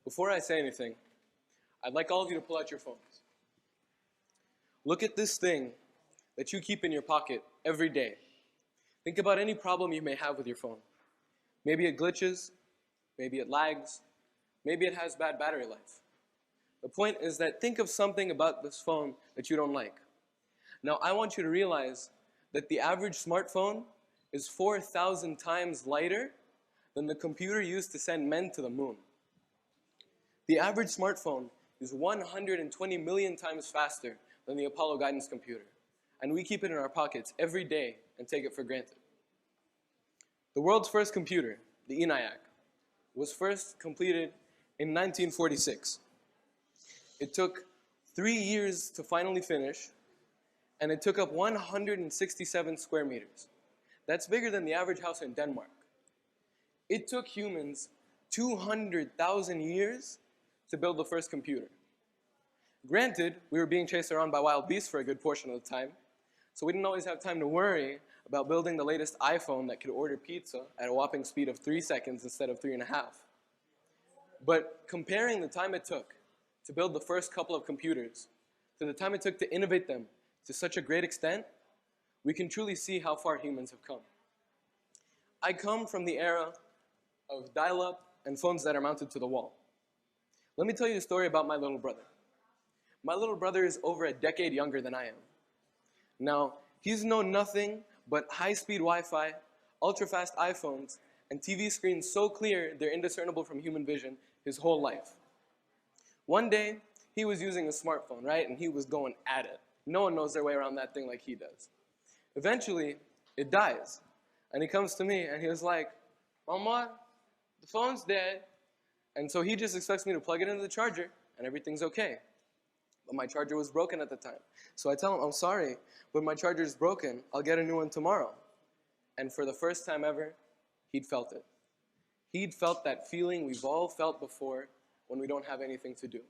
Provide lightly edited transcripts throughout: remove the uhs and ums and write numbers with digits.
Before I say anything, I'd like all of you to pull out your phones. Look at this thing that you keep in your pocket every day. Think about any problem you may have with your phone. Maybe it glitches, maybe it lags, maybe it has bad battery life. The point is that think of something about this phone that you don't like. Now, I want you to realize that the average smartphone is 4,000 times lighter than the computer used to send men to the moon. The average smartphone is 120 million times faster than the Apollo guidance computer, and we keep it in our pockets every day and take it for granted. The world's first computer, the Eniac, was first completed in 1946. It took 3 years to finally finish, and it took up 167 square meters. That's bigger than the average house in Denmark. It took humans 200,000 years to build the first computer. Granted, we were being chased around by wild beasts for a good portion of the time, so we didn't always have time to worry about building the latest iPhone that could order pizza at a whopping speed of 3 seconds instead of 3.5. But comparing the time it took to build the first couple of computers to the time it took to innovate them to such a great extent, we can truly see how far humans have come. I come from the era of dial-up and phones that are mounted to the wall. Let me tell you a story about my little brother. My little brother is over a decade younger than I am. Now, he's known nothing but high-speed Wi-Fi, ultra-fast iPhones, and TV screens so clear they're indiscernible from human vision his whole life. One day, he was using a smartphone, right? And he was going at it. No one knows their way around that thing like he does. Eventually, it dies. And he comes to me and he was like, "Mama, the phone's dead." And so he just expects me to plug it into the charger and everything's okay. But my charger was broken at the time. So I tell him, "I'm sorry, but my charger's broken. I'll get a new one tomorrow." And for the first time ever, he'd felt it. He'd felt that feeling we've all felt before when we don't have anything to do.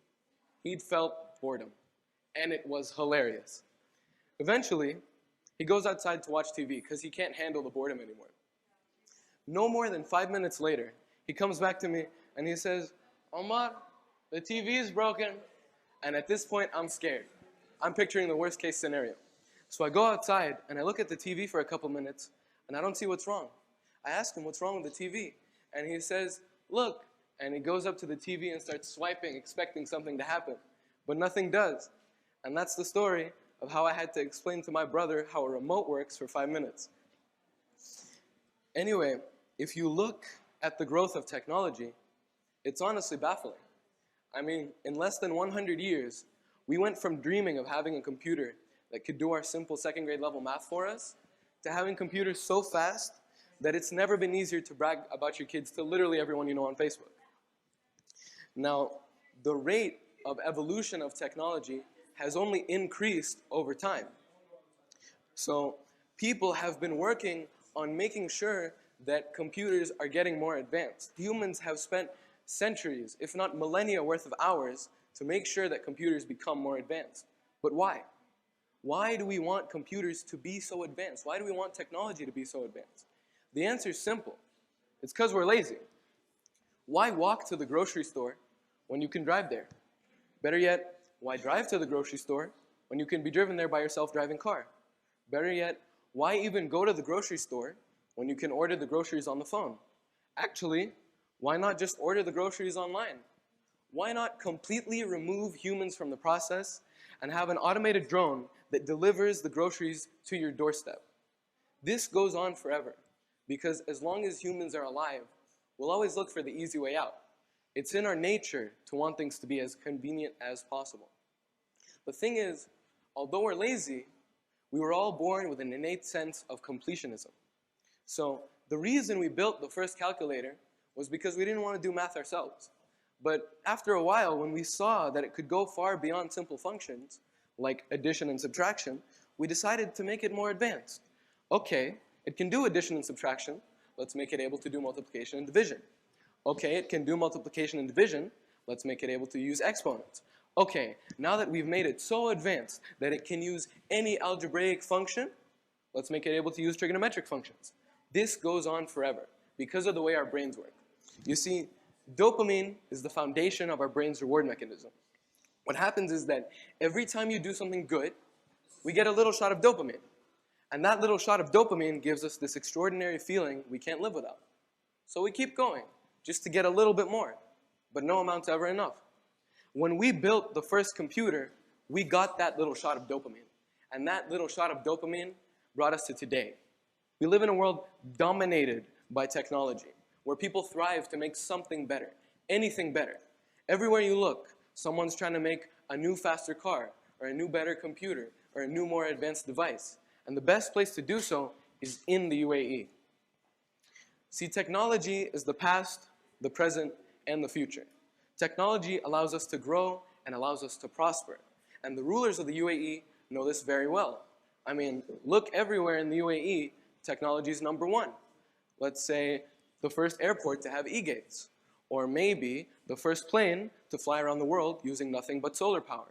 He'd felt boredom. And it was hilarious. Eventually, he goes outside to watch TV because he can't handle the boredom anymore. No more than 5 minutes later, he comes back to me and he says, "Omar, the TV is broken." And at this point, I'm scared. I'm picturing the worst case scenario. So I go outside and I look at the TV for a couple minutes and I don't see what's wrong. I ask him, "What's wrong with the TV?" And he says, "Look." And he goes up to the TV and starts swiping, expecting something to happen. But nothing does. And that's the story of how I had to explain to my brother how a remote works for 5 minutes. Anyway, if you look at the growth of technology, it's honestly baffling. I mean, in less than 100 years, we went from dreaming of having a computer that could do our simple second grade level math for us to having computers so fast that it's never been easier to brag about your kids to literally everyone you know on Facebook. Now, the rate of evolution of technology has only increased over time. So people have been working on making sure that computers are getting more advanced. Humans have spent centuries, if not millennia worth of hours, to make sure that computers become more advanced. But why? Why do we want computers to be so advanced? Why do we want technology to be so advanced? The answer is simple. It's because we're lazy. Why walk to the grocery store when you can drive there? Better yet, why drive to the grocery store when you can be driven there by your self-driving car? Better yet, why even go to the grocery store when you can order the groceries on the phone? Actually, why not just order the groceries online? Why not completely remove humans from the process and have an automated drone that delivers the groceries to your doorstep? This goes on forever because as long as humans are alive, we'll always look for the easy way out. It's in our nature to want things to be as convenient as possible. The thing is, although we're lazy, we were all born with an innate sense of completionism. So the reason we built the first calculator was because we didn't want to do math ourselves. But after a while, when we saw that it could go far beyond simple functions, like addition and subtraction, we decided to make it more advanced. Okay, it can do addition and subtraction. Let's make it able to do multiplication and division. Okay, it can do multiplication and division. Let's make it able to use exponents. Okay, now that we've made it so advanced that it can use any algebraic function, let's make it able to use trigonometric functions. This goes on forever because of the way our brains work. You see, Dopamine is the foundation of our brain's reward mechanism. What happens is that every time you do something good, we get a little shot of dopamine. And that little shot of dopamine gives us this extraordinary feeling we can't live without. So we keep going, just to get a little bit more, but no amount's ever enough. When we built the first computer, we got that little shot of dopamine. And that little shot of dopamine brought us to today. We live in a world dominated by technology, where people thrive to make something better, anything better. Everywhere you look, someone's trying to make a new, faster car, or a new, better computer, or a new, more advanced device. And the best place to do so is in the UAE. See, technology is the past, the present, and the future. Technology allows us to grow and allows us to prosper. And the rulers of the UAE know this very well. I mean, look everywhere in the UAE, technology is number one. Let's say the first airport to have e-gates, or maybe the first plane to fly around the world using nothing but solar power,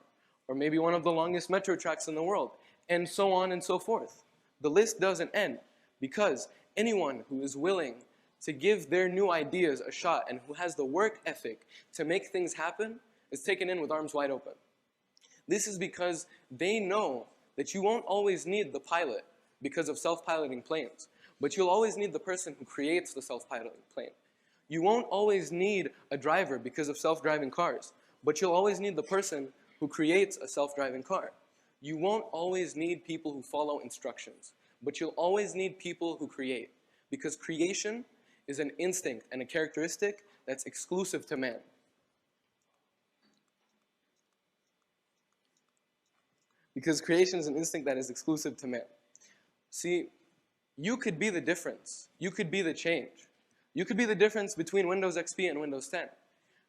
or maybe one of the longest metro tracks in the world, and so on and so forth. The list doesn't end, because anyone who is willing to give their new ideas a shot and who has the work ethic to make things happen is taken in with arms wide open. This is because they know that you won't always need the pilot because of self-piloting planes, but you'll always need the person who creates the self-piloting plane. You won't always need a driver because of self-driving cars, but you'll always need the person who creates a self-driving car. You won't always need people who follow instructions, but you'll always need people who create, because creation is an instinct and a characteristic that's exclusive to man. Because creation is an instinct that is exclusive to man. See, you could be the difference. You could be the change. You could be the difference between Windows XP and Windows 10.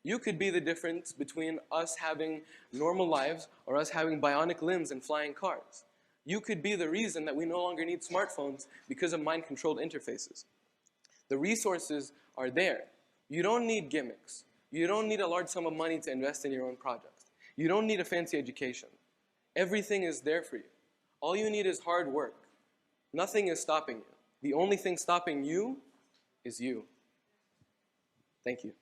You could be the difference between us having normal lives or us having bionic limbs and flying cars. You could be the reason that we no longer need smartphones because of mind-controlled interfaces. The resources are there. You don't need gimmicks. You don't need a large sum of money to invest in your own projects. You don't need a fancy education. Everything is there for you. All you need is hard work. Nothing is stopping you. The only thing stopping you is you. Thank you.